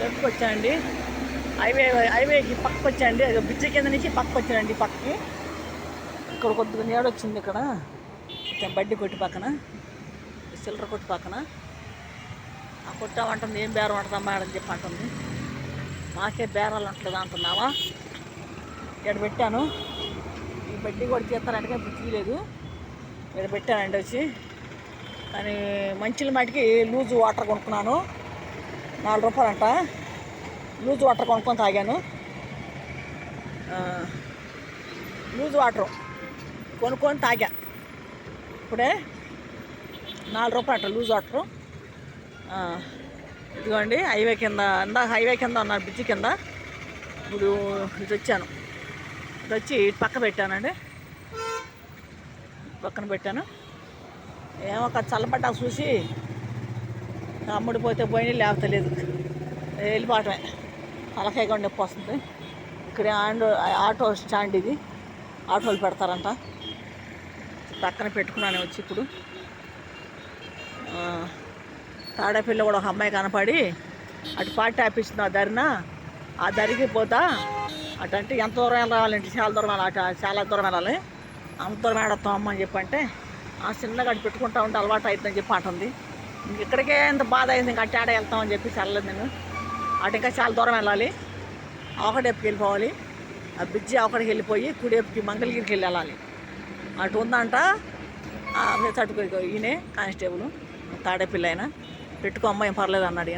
ఎక్కడికి వచ్చానండి, హైవేకి పక్కకు వచ్చానండి. అది బ్రిడ్జి కింద నుంచి పక్కకు వచ్చానండి. పక్కకి ఇక్కడ కొద్దిగా నీడ వచ్చింది. ఇక్కడ బడ్డీ కొట్టి పక్కన, సిల్లర కొట్టి పక్కన ఆ కొట్టామంటుంది. ఏం బేరం ఉంటుందమ్మా అని చెప్పి అంటుంది. మాకే బేరాలు ఉంటుంది అంటున్నావా? ఇక్కడ పెట్టాను. ఈ బడ్డీ కూడా తీస్తారంటే ఇప్పుడు లేదు. ఇక్కడ పెట్టానండి వచ్చి. కానీ మంచిల మటుకి లూజు వాటర్ కొనుక్కున్నాను. 4 రూపాయలంట. లూజ్ వాటర్ కొనుక్కొని తాగాను. లూజ్ వాటర్ కొనుక్కొని తాగా. ఇప్పుడే 4 రూపాయలంట లూజ్ వాటరు. ఇదిగోండి హైవే కింద, హైవే కింద ఉన్నాను, బ్రిడ్జి కింద. ఇప్పుడు ఇటు వచ్చాను. ఇటు వచ్చి ఇటు పక్క పెట్టానండి. పక్కన పెట్టాను. ఏమో ఒక చల్లబడ్డా చూసి అమ్ముడిపోతే పోయి లేకపోతే లేదు, వెళ్ళిపోవటమే. తలకాయ కూడా నొప్పి వస్తుంది. ఇక్కడ ఆటో స్టాండ్, ఇది ఆటోలు పెడతారంట. పక్కన పెట్టుకున్నాను వచ్చి. ఇప్పుడు తాడేపల్లిలో కూడా ఒక అమ్మాయి కనపడి అటు పార్టీ ఆఫీస్ ఆ దరికి పోతా అటు. అంటే ఎంత దూరం వెళ్ళాలంటే చాలా దూరం వెళ్ళాలి, చాలా దూరం వెళ్ళాలి. అంత దూరం ఏడతాం అమ్మ అని చెప్పంటే ఆ చిన్నగా అటు పెట్టుకుంటా ఉంటే అలవాటు అవుతుందని చెప్పి అంటుంది. ఇక్కడికే ఎంత బాధ అయింది, ఇంకా అటు ఆడ వెళ్తామని చెప్పి చల్లలేదు నేను. అటు ఇంకా చాలా దూరం వెళ్ళాలి. ఒకటేపుకి వెళ్ళిపోవాలి. ఆ బ్రిడ్జి ఒకటికి వెళ్ళిపోయి కుడేపుకి మంగళగిరికి వెళ్ళాలి. అటు ఉందంట. అటుకు ఈయనే కానిస్టేబుల్ తాడేపల్లి అయినా పెట్టుకో అమ్మాయి పర్లేదు అన్నాడు.